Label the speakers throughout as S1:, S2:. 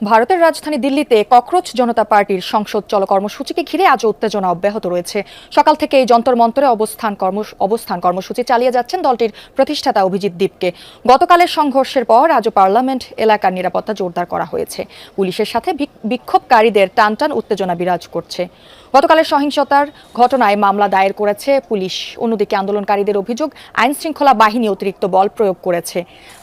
S1: ভারতের রাজধানী দিল্লিতে ককরোচ জনতা পার্টির সংসদ চলো কর্মসূচিকে ঘিরে আজ উত্তেজনা অব্যাহত রয়েছে। সকাল থেকে এই যন্তর মন্তরে অবস্থান কর্মসূচি চালিয়ে যাচ্ছেন দলটির প্রতিষ্ঠাতা অভিজিৎ দীপকে। গতকালের সংঘর্ষের পর আজও পার্লামেন্ট এলাকার নিরাপত্তা জোরদার করা হয়েছে। পুলিশের সাথে বিক্ষোভকারীদের টানটান উত্তেজনা বিরাজ করছে। গতকালের সহিংসতার ঘটনায় মামলা দায়ের করেছে পুলিশ। অন্যদিকে আন্দোলনকারীদের অভিযোগ আইন শৃঙ্খলা বাহিনী অতিরিক্ত বল প্রয়োগ করেছে।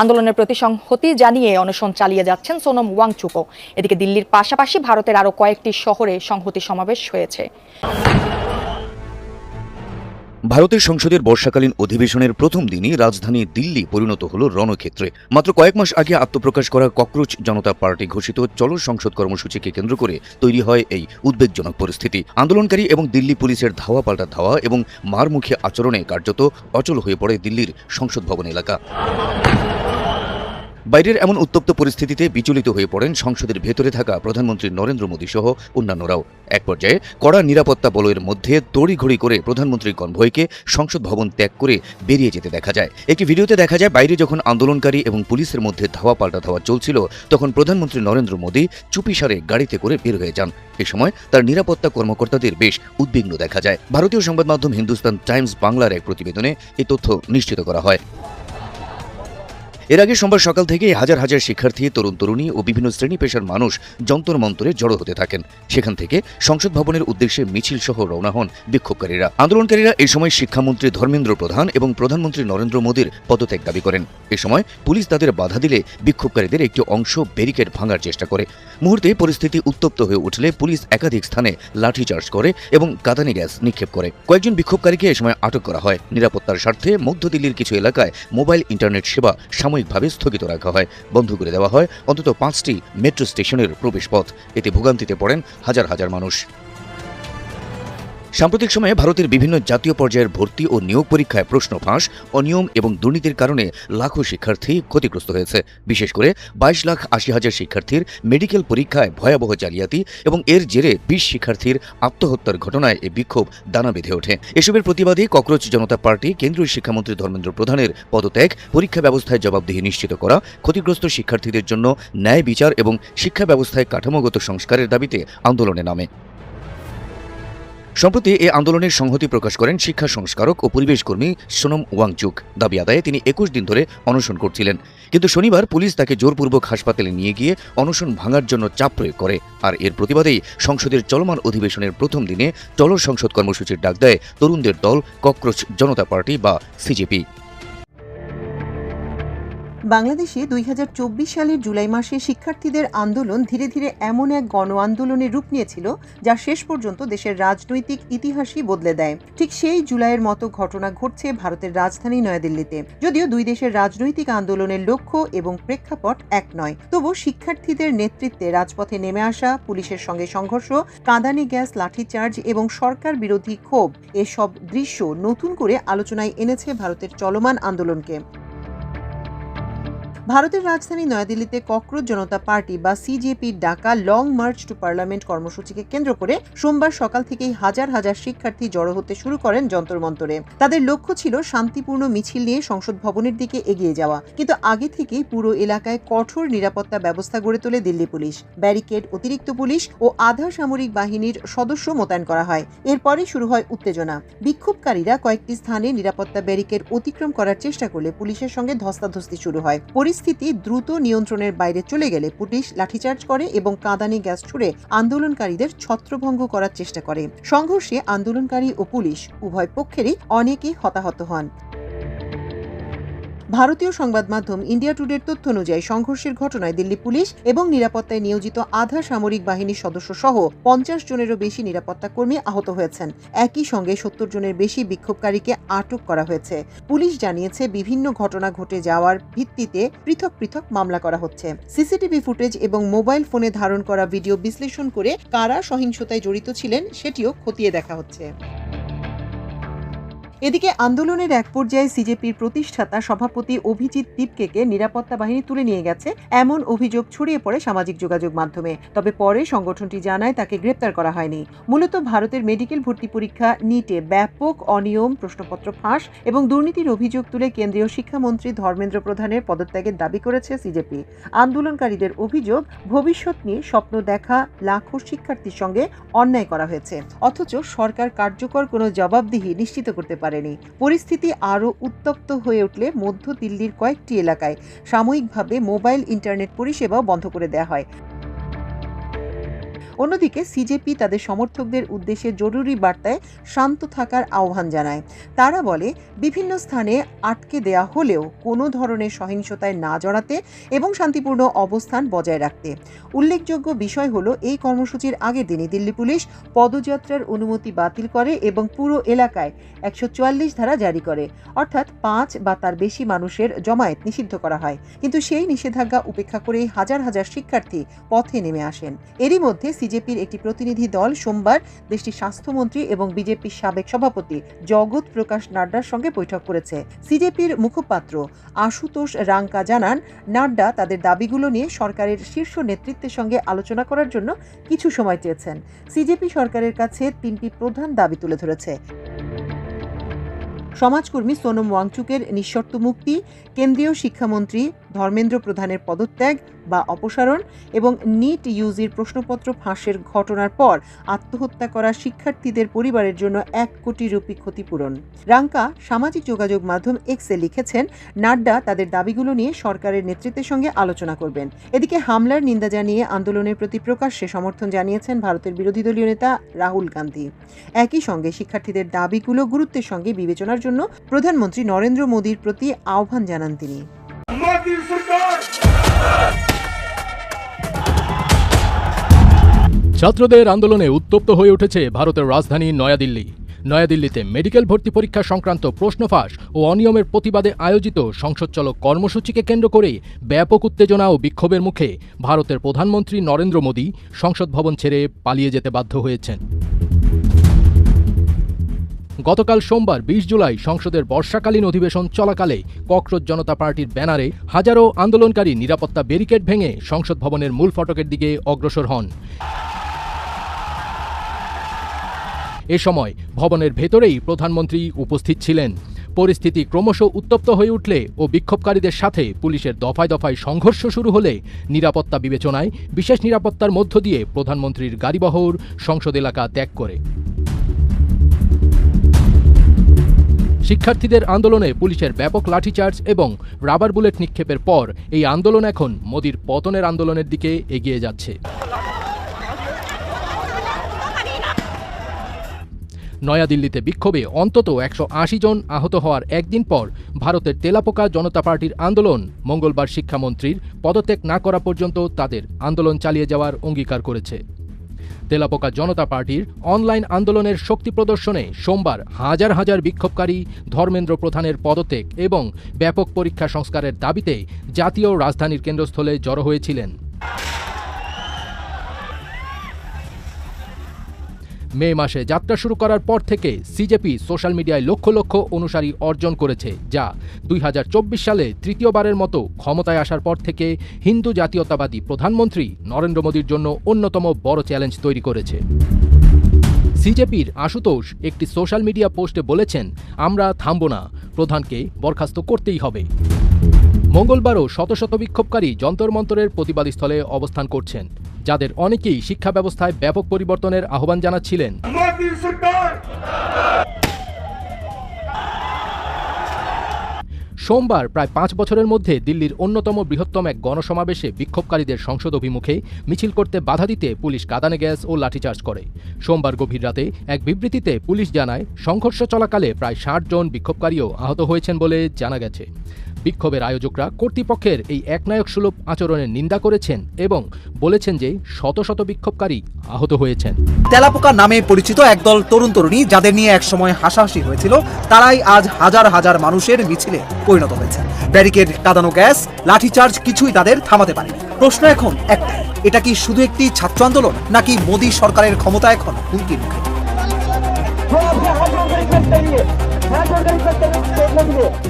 S1: আন্দোলনের প্রতি সংহতি জানিয়ে অনশন চালিয়ে যাচ্ছেন সোনম ওয়াংচুকও। এদিকে দিল্লির পাশাপাশি ভারতের আরো কয়েকটি শহরে সংহতি সমাবেশ হয়েছে।
S2: ভারতের সংসদের বর্ষাকালীন অধিবেশনের প্রথম দিনই রাজধানী দিল্লি পরিণত হল রণক্ষেত্রে। মাত্র কয়েক মাস আগে আত্মপ্রকাশ করা ককরোচ জনতা পার্টি ঘোষিত চলো সংসদ কর্মসূচিকে কেন্দ্র করে তৈরি হয় এই উদ্বেগজনক পরিস্থিতি। আন্দোলনকারী এবং দিল্লি পুলিশের ধাওয়া পাল্টা ধাওয়া এবং মারমুখী আচরণে কার্যত অচল হয়ে পড়ে দিল্লির সংসদ ভবন এলাকা। বাইরের এমন উত্তপ্ত পরিস্থিতিতে বিচলিত হয়ে পড়েন সংসদের ভেতরে থাকা প্রধানমন্ত্রী নরেন্দ্র মোদী সহ অন্যান্যরাও। এক পর্যায়ে কড়া নিরাপত্তা বলয়ের মধ্যে তড়িঘড়ি করে প্রধানমন্ত্রীর কনভয়কে সংসদ ভবন ত্যাগ করে বেরিয়ে যেতে দেখা যায়। একটি ভিডিওতে দেখা যায় বাইরে যখন আন্দোলনকারী এবং পুলিশের মধ্যে ধাওয়া পাল্টা ধাওয়া চলছিল, তখন প্রধানমন্ত্রী নরেন্দ্র মোদী চুপিসারে গাড়িতে করে বের হয়ে যান। এ সময় তার নিরাপত্তা কর্মকর্তাদের বেশ উদ্বিগ্ন দেখা যায়। ভারতীয় সংবাদ মাধ্যম হিন্দুস্তান টাইমস বাংলার এক প্রতিবেদনে এই তথ্য নিশ্চিত করা হয়। এর আগে সোমবার সকাল থেকে হাজার হাজার শিক্ষার্থী, তরুণ তরুণী ও বিভিন্ন শ্রেণী পেশার মানুষ যন্তর মন্তরে জড়ো হতে থাকেন। সেখান থেকে সংসদ ভবনের উদ্দেশ্যে মিছিল সহ রওনা হন বিক্ষোভকারীরা। আন্দোলনকারীরা এই সময় শিক্ষামন্ত্রী ধর্মেন্দ্র প্রধান এবং প্রধানমন্ত্রী নরেন্দ্র মোদীর পদত্যাগ দাবি করেন। এ সময় পুলিশ তাদের বাধা দিলে বিক্ষোভকারীদের একটি অংশ ব্যারিকেড ভাঙার চেষ্টা করে। মুহূর্তে পরিস্থিতি উত্তপ্ত হয়ে উঠলে পুলিশ একাধিক স্থানে লাঠিচার্জ করে এবং কাঁদানে গ্যাস নিক্ষেপ করে। কয়েকজন বিক্ষোভকারীকে এ সময় আটক করা হয়। নিরাপত্তার স্বার্থে মধ্য দিল্লির কিছু এলাকায় মোবাইল ইন্টারনেট সেবা সাময়িকভাবে স্থগিত রাখা হয়। বন্ধ করে দেওয়া হয় অন্তত 5টি মেট্রো স্টেশনের প্রবেশপথ। এতে ভোগান্তিতে পড়েন হাজার হাজার মানুষ। সাম্প্রতিক সময়ে ভারতের বিভিন্ন জাতীয় পর্যায়ের ভর্তি ও নিয়োগ পরীক্ষায় প্রশ্ন ফাঁস, অনিয়ম এবং দুর্নীতির কারণে লাখো শিক্ষার্থী ক্ষতিগ্রস্ত হয়েছে। বিশেষ করে 22,80,000 শিক্ষার্থীর মেডিকেল পরীক্ষায় ভয়াবহ জালিয়াতি এবং এর জেরে 20 শিক্ষার্থীর আত্মহত্যার ঘটনায় এই বিক্ষোভ দানা বেঁধে ওঠে। এসবের প্রতিবাদে ককরোচ জনতা পার্টি কেন্দ্রীয় শিক্ষামন্ত্রী ধর্মেন্দ্র প্রধানের পদত্যাগ, পরীক্ষা ব্যবস্থায় জবাবদিহি নিশ্চিত করা, ক্ষতিগ্রস্ত শিক্ষার্থীদের জন্য ন্যায় বিচার এবং শিক্ষা ব্যবস্থায় কাঠামোগত সংস্কারের দাবিতে আন্দোলনে নামে। সম্প্রতি এই আন্দোলনের সংহতি প্রকাশ করেন শিক্ষা সংস্কারক ও পরিবেশকর্মী সোনম ওয়াংচুক। দাবি আদায়ে তিনি 21 দিন ধরে অনশন করছিলেন, কিন্তু শনিবার পুলিশ তাকে জোরপূর্বক হাসপাতালে নিয়ে গিয়ে অনশন ভাঙার জন্য চাপ প্রয়োগ করে। আর এর প্রতিবাদেই সংসদের চলমান অধিবেশনের প্রথম দিনে চলো সংসদ কর্মসূচির ডাক দেয় তরুণদের দল ককরোচ জনতা পার্টি বা সিজেপি।
S3: বাংলাদেশে 2024 সালের জুলাই মাসে শিক্ষার্থীদের আন্দোলন ধীরে ধীরে এমন এক গণ আন্দোলনের রূপ নিয়েছিল যা শেষ পর্যন্ত দেশের রাজনৈতিক ইতিহাসই বদলে দেয়। ঠিক সেই জুলাইয়ের মতো ঘটনা ঘটছে ভারতের রাজধানী নয়াদিল্লিতে। যদিও দুই দেশের রাজনৈতিক আন্দোলনের লক্ষ্য এবং প্রেক্ষাপট এক নয়, তবু শিক্ষার্থীদের নেতৃত্বে রাজপথে নেমে আসা, পুলিশের সঙ্গে সংঘর্ষ, কাঁদানে গ্যাস, লাঠিচার্জ এবং সরকার বিরোধী ক্ষোভ, এসব দৃশ্য নতুন করে আলোচনায় এনেছে ভারতের চলমান আন্দোলনকে। ভারতের রাজধানী নয়াদিল্লিতে ককরোচ জনতা পার্টি বা সিজেপির ডাকা লং মার্চ টু পার্লামেন্ট কর্মসূচিকে কেন্দ্র করে সোমবার সকাল থেকেই হাজার হাজার শিক্ষার্থী জড়ো হতে শুরু করেন যন্তর মন্তরে। তাদের লক্ষ্য ছিল শান্তিপূর্ণ মিছিল নিয়ে সংসদ ভবনের দিকে এগিয়ে যাওয়া, কিন্তু আগে থেকেই পুরো এলাকায় কঠোর নিরাপত্তা ব্যবস্থা গড়ে তোলে দিল্লি পুলিশ। ব্যারিকেড, অতিরিক্ত পুলিশ ও আধা সামরিক বাহিনীর সদস্য মোতায়েন করা হয়। এরপরে শুরু হয় উত্তেজনা। বিক্ষোভকারীরা কয়েকটি স্থানে নিরাপত্তা ব্যারিকেড অতিক্রম করার চেষ্টা করলে পুলিশের সঙ্গে ধস্তাধস্তি শুরু হয়। পরিস্থিতি দ্রুত নিয়ন্ত্রণের বাইরে চলে গেলে পুলিশ লাঠিচার্জ করে এবং কাঁদানে গ্যাস ছুড়ে আন্দোলনকারীদের ছত্রভঙ্গ করার চেষ্টা করে। সংঘর্ষে আন্দোলনকারী ও পুলিশ উভয় পক্ষেরই অনেকে হতাহত হন। ভারতীয় সংবাদ মাধ্যম ইন্ডিয়া টুডের তথ্য অনুযায়ী সংঘর্ষের ঘটনায় দিল্লি পুলিশ এবং নিরাপত্তায় নিয়োজিত আধা সামরিক বাহিনীর সদস্য সহ 50 জনেরও বেশি নিরাপত্তা কর্মী আহত হয়েছেন। একই সঙ্গে 70 জনের বেশি বিক্ষোভকারীকে আটক করা হয়েছে। পুলিশ জানিয়েছে বিভিন্ন ঘটনা ঘটে যাওয়ার ভিত্তিতে পৃথক পৃথক মামলা করা হচ্ছে। সিসিটিভি ফুটেজ এবং মোবাইল ফোনে ধারণ করা ভিডিও বিশ্লেষণ করে কারা সহিংসতায় জড়িত ছিলেন সেটিও খতিয়ে দেখা হচ্ছে। এদিকে আন্দোলনের এক পর্যায়ে সিজেপির প্রতিষ্ঠাতা সভাপতি অভিজিৎ দীপকে নিরাপত্তা বাহিনী তুলে নিয়ে গেছে এমন অভিযোগ ছড়িয়ে পড়ে সামাজিক যোগাযোগ মাধ্যমে। তবে পরে সংগঠনটি জানায় তাকে গ্রেপ্তার করা হয়নি। মূলত ভারতের মেডিকেল ভর্তি পরীক্ষা নিটে ব্যাপক অনিয়ম, প্রশ্নপত্র ফাঁস এবং দুর্নীতির অভিযোগ তুলে কেন্দ্রীয় শিক্ষামন্ত্রী ধর্মেন্দ্র প্রধানের পদত্যাগের দাবি করেছে সিজেপি। আন্দোলনকারীদের অভিযোগ, ভবিষ্যৎ নিয়ে স্বপ্ন দেখা লাখো শিক্ষার্থীর সঙ্গে অন্যায় করা হয়েছে, অথচ সরকার কার্যকর কোনো জবাবদিহি নিশ্চিত করতে পারেনি। পরিস্থিতি আরও উত্তপ্ত হয়ে উঠলে মধ্য দিল্লির কয়েকটি এলাকায় সাময়িকভাবে মোবাইল ইন্টারনেট পরিষেবাও বন্ধ করে দেওয়া হয়। অন্যদিকে সিজেপি তাদের সমর্থকদের উদ্দেশ্যে জরুরি বার্তায় শান্ত থাকার আহ্বান জানায়। তারা বলে, বিভিন্ন স্থানে আটকে দেয়া হলেও কোনো ধরনের সহিংসতায় না জড়াতে এবং শান্তিপূর্ণ অবস্থান বজায় রাখতে। উল্লেখযোগ্য বিষয় হলো, এই কর্মসূচির আগের দিনই দিল্লি পুলিশ পদযাত্রার অনুমতি বাতিল করে এবং পুরো এলাকায় 144 ধারা জারি করে, অর্থাৎ 5 বা তার বেশি মানুষের জমায়েত নিষিদ্ধ করা হয়। কিন্তু সেই নিষেধাজ্ঞা উপেক্ষা করেই হাজার হাজার শিক্ষার্থী পথে নেমে আসেন। এরই মধ্যে সিজেপির একটি প্রতিনিধি দল সোমবার দেশটির স্বাস্থ্যমন্ত্রী এবং বিজেপির সাবেক সভাপতি জগৎ প্রকাশ নাড্ডার সঙ্গে বৈঠক করেছে। সিজেপির মুখপাত্র আশুতোষ রাঙ্কা জানান, নাড্ডা তাদের দাবিগুলো নিয়ে সরকারের শীর্ষ নেতৃত্বের সঙ্গে আলোচনা করার জন্য কিছু সময় চেয়েছেন। সিজেপি সরকারের কাছে 3টি প্রধান দাবি তুলে ধরেছে: সমাজকর্মী সোনম ওয়াংচুকের নিঃশর্ত মুক্তি, কেন্দ্রীয় শিক্ষামন্ত্রী ধর্মেন্দ্র প্রধানের পদত্যাগ বা অপসারণ এবং নিট ইউজির প্রশ্নপত্র ফাঁসের ঘটনার পর আত্মহত্যা করা শিক্ষার্থীদের পরিবারের জন্য 1 কোটি রুপি ক্ষতিপূরণ। রাঙ্কা সামাজিক যোগাযোগ মাধ্যম এক্সে লিখেছেন, নাড্ডা তাদের দাবিগুলো নিয়ে সরকারের নেতৃত্বের সঙ্গে আলোচনা করবেন। এদিকে হামলার নিন্দা জানিয়ে আন্দোলনের প্রতি প্রকাশ্যে সমর্থন জানিয়েছেন ভারতের বিরোধী দলীয় নেতা রাহুল গান্ধী। একই সঙ্গে শিক্ষার্থীদের দাবিগুলো গুরুত্বের সঙ্গে বিবেচনার জন্য প্রধানমন্ত্রী নরেন্দ্র মোদীর প্রতি আহ্বান জানান তিনি।
S4: ছাত্রদের আন্দোলনে উত্তপ্ত হয়ে উঠেছে ভারতের রাজধানী নয়াদিল্লি। নয়াদিল্লিতে মেডিকেল ভর্তি পরীক্ষা সংক্রান্ত প্রশ্ন ফাঁস ও অনিয়মের প্রতিবাদে আয়োজিত সংসদচলক কর্মসূচিকে কেন্দ্র করে ব্যাপক উত্তেজনা ও বিক্ষোভের মুখে ভারতের প্রধানমন্ত্রী নরেন্দ্র মোদী সংসদ ভবন ছেড়ে পালিয়ে যেতে বাধ্য হয়েছেন। গতকাল সোমবার 20 জুলাই সংসদের বর্ষাকালীন অধিবেশন চলাকালে ককরোচ জনতা পার্টির ব্যানারে হাজারো আন্দোলনকারী নিরাপত্তা ব্যারিকেড ভেঙে সংসদ ভবনের মূল ফটকের দিকে অগ্রসর হন। এ সময় ভবনের ভেতরেই প্রধানমন্ত্রী উপস্থিত ছিলেন। পরিস্থিতি ক্রমশ উত্তপ্ত হয়ে উঠলে ও বিক্ষোভকারীদের সাথে পুলিশের দফায় দফায় সংঘর্ষ শুরু হলে নিরাপত্তা বিবেচনায় বিশেষ নিরাপত্তার মধ্য দিয়ে প্রধানমন্ত্রীর গাড়িবহর সংসদ এলাকা ত্যাগ করে। শিক্ষার্থীদের আন্দোলনে পুলিশের ব্যাপক লাঠিচার্জ এবং রাবার বুলেট নিক্ষেপের পর এই আন্দোলন এখন মোদির পতনের আন্দোলনের দিকে এগিয়ে যাচ্ছে। নয়াদিল্লিতে বিক্ষোভে অন্তত 180 জন আহত হওয়ার একদিন পর ভারতের তেলাপোকা জনতা পার্টির আন্দোলন মঙ্গলবার শিক্ষামন্ত্রীর পদত্যাগ না করা পর্যন্ত তাদের আন্দোলন চালিয়ে যাওয়ার অঙ্গীকার করেছে। তেলাপোকা জনতা পার্টির অনলাইন আন্দোলনের শক্তি প্রদর্শনে সোমবার হাজার হাজার বিক্ষোভকারী ধর্মেন্দ্র প্রধানের পদত্যাগ এবং ব্যাপক পরীক্ষা সংস্কারের দাবিতে জাতীয় রাজধানীর কেন্দ্রস্থলে জড়ো হয়েছিলেন। মে মাসে যাত্রা শুরু করার পর থেকে সিজেপি সোশ্যাল মিডিয়ায় লক্ষ লক্ষ অনুসারী অর্জন করেছে, যা 2024 সালে তৃতীয়বারের মতো ক্ষমতায় আসার পর থেকে হিন্দু জাতীয়তাবাদী প্রধানমন্ত্রী নরেন্দ্র মোদীর জন্য অন্যতম বড় চ্যালেঞ্জ তৈরি করেছে। সিজেপির আশুতোষ একটি সোশ্যাল মিডিয়া পোস্টে বলেছেন, আমরা থামব না, প্রধানকে বরখাস্ত করতেই হবে। মঙ্গলবারও শত শত বিক্ষোভকারী যন্তর মন্তরের প্রতিবাদস্থলে অবস্থান করছেন, যাদের অনেকেই শিক্ষা ব্যবস্থায় ব্যাপক পরিবর্তনের আহ্বান জানাচ্ছিলেন। সোমবার প্রায় 5 বছরের মধ্যে দিল্লির অন্যতম বৃহত্তম এক গণসমাবেশে বিক্ষোভকারীদের সংসদ অভিমুখে মিছিল করতে বাধা দিতে পুলিশ কাঁদানে গ্যাস ও লাঠিচার্জ করে। সোমবার গভীর রাতে এক বিবৃতিতে পুলিশ জানায়, সংঘর্ষ চলাকালে প্রায় 60 জন বিক্ষোভকারীও আহত হয়েছেন বলে জানা গেছে। বিক্ষোভের আয়োজকরা কর্তৃপক্ষের এই একনায়ক সুলভ আচরণের নিন্দা করেছেন এবং বলেছেন যে শত শত বিক্ষোভকারী আহত হয়েছেন।
S5: তেলাপোকা নামে পরিচিত একদল তরুণ তরুণী, যাদের নিয়ে একসময় হাসাহাসি হয়েছিল, তারাই আজ হাজার হাজার মানুষের মিছিলে পরিণত হয়েছে। ব্যারিকেড, কাঁদানো গ্যাস, লাঠিচার্জ কিছুই তাদের থামাতে পারেনি। প্রশ্ন এখন একটাই, এটা কি শুধু একটি ছাত্র আন্দোলন, নাকি মোদী সরকারের ক্ষমতা এখন হুমকির মুখে?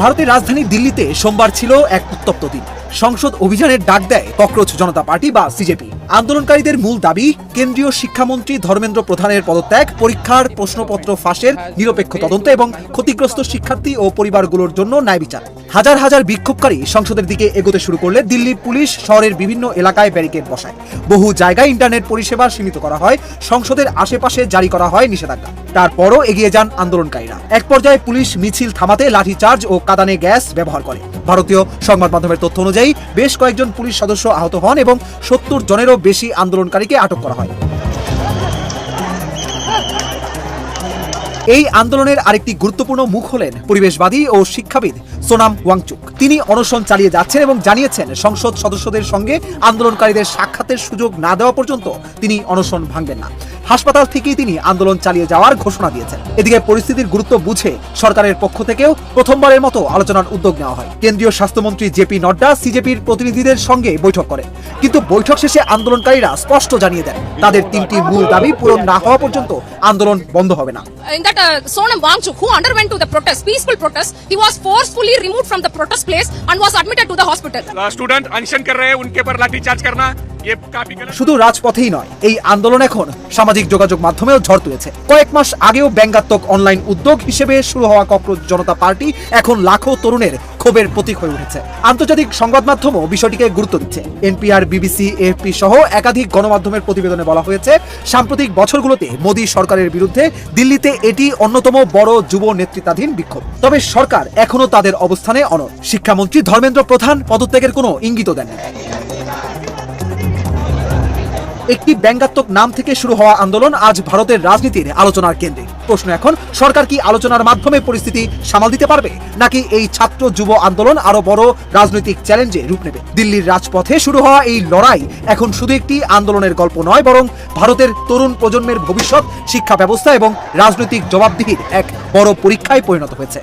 S5: ভারতের রাজধানী দিল্লিতে সোমবার ছিল এক উত্তপ্ত দিন। সংসদ অভিযানের ডাক দেয় ককরোচ জনতা পার্টি বা সিজেপি। আন্দোলনকারীদের মূল দাবি কেন্দ্রীয় শিক্ষামন্ত্রী ধর্মেন্দ্র প্রধানের পদত্যাগ, পরীক্ষার প্রশ্নপত্র ফাঁসের নিরপেক্ষ তদন্ত এবং ক্ষতিগ্রস্ত শিক্ষার্থী ও পরিবারগুলোর জন্য ন্যায় বিচার। হাজার হাজার বিক্ষোভকারী সংসদের দিকে এগোতে শুরু করলে দিল্লি পুলিশ শহরের বিভিন্ন এলাকায় ব্যারিকেড বসায়। বহু জায়গায় ইন্টারনেট পরিষেবা সীমিত করা হয়, সংসদের আশেপাশে জারি করা হয় নিষেধাজ্ঞা। তারপরও এগিয়ে যান আন্দোলনকারীরা। এক পর্যায়ে পুলিশ মিছিল থামাতে লাঠিচার্জ ও কাঁদানে গ্যাস ব্যবহার করে। ভারতীয় সংবাদ মাধ্যমের তথ্য অনুযায়ী বেশ কয়েকজন পুলিশ সদস্য আহত হন এবং 70 জনেরও বেশি আন্দোলনকারীকে আটক করা হয়। এই আন্দোলনের আরেকটি গুরুত্বপূর্ণ মুখ হলেন পরিবেশবাদী ও শিক্ষাবিদ সোনাম ওয়াংচুক। তিনি অনশন চালিয়ে যাচ্ছেন এবং জানিয়েছেন সংসদ সদস্যদের সঙ্গে আন্দোলনকারীদের সাক্ষাতের সুযোগ না দেওয়া পর্যন্ত তিনি অনশন ভাঙবেন না। হাসপাতাল থেকেই তিনি আন্দোলন চালিয়ে যাওয়ার ঘোষণা দিয়েছেন। এদিকে পরিস্থিতির গুরুত্ব বুঝে সরকারের পক্ষ থেকেও প্রথমবারের মতো আলোচনার উদ্যোগ নেওয়া হয়। কেন্দ্রীয় স্বাস্থ্যমন্ত্রী জেপি নাড্ডা সিজেপির প্রতিনিধিদের সঙ্গে বৈঠক করেন, কিন্তু বৈঠক শেষে আন্দোলনকারীরা স্পষ্ট জানিয়ে দেন তাদের 3টি মূল দাবি পূরণ না হওয়া পর্যন্ত আন্দোলন বন্ধ হবে না।
S6: In that Sonam Wangchuk, who underwent to the protest, peaceful protest, he was forcefully removed from the protest place and was admitted to the hospital.
S7: Student अनशन कर रहे हैं, उनके पर लाठीचार्ज करना ये काफी गलत।
S5: শুধু রাজপথেই নয়, এই আন্দোলন এখন সামাজিক যোগাযোগ মাধ্যমেও ঝড় তুলেছে। কয়েক মাস আগেও ব্যঙ্গাত্মক অনলাইন উদ্যোগ হিসেবে শুরু হওয়া ককরোচ জনতা পার্টি এখন লাখো তরুণের ক্ষোভের প্রতীক হয়ে উঠেছে। আন্তর্জাতিক সংবাদ মাধ্যমও বিষয়টিকে গুরুত্ব দিচ্ছে। এনপিআর, বিবিসি, এএফপি সহ একাধিক গণমাধ্যমের প্রতিবেদনে বলা হয়েছে, সাম্প্রতিক বছরগুলোতে মোদী সরকারের বিরুদ্ধে দিল্লিতে এটি অন্যতম বড় যুব নেতৃত্বাধীন বিক্ষোভ। তবে সরকার এখনো তাদের অবস্থানে অনড়। শিক্ষামন্ত্রী ধর্মেন্দ্র প্রধান পদত্যাগের কোনো ইঙ্গিতও দেননি। একটি ব্যঙ্গাত্মক নাম থেকে শুরু হওয়া আন্দোলন আজ ভারতের রাজনীতির আলোচনার কেন্দ্রে। প্রশ্ন এখন, সরকার কি আলোচনার মাধ্যমে পরিস্থিতি সামাল দিতে পারবে, নাকি এই ছাত্র যুব আন্দোলন আরো বড় রাজনৈতিক চ্যালেঞ্জে রূপ নেবে? দিল্লির রাজপথে শুরু হওয়া এই লড়াই এখন শুধু একটি আন্দোলনের গল্প নয়, বরং ভারতের তরুণ প্রজন্মের ভবিষ্যৎ, শিক্ষা ব্যবস্থা এবং রাজনৈতিক জবাবদিহির এক বড় পরীক্ষায় পরিণত হয়েছে।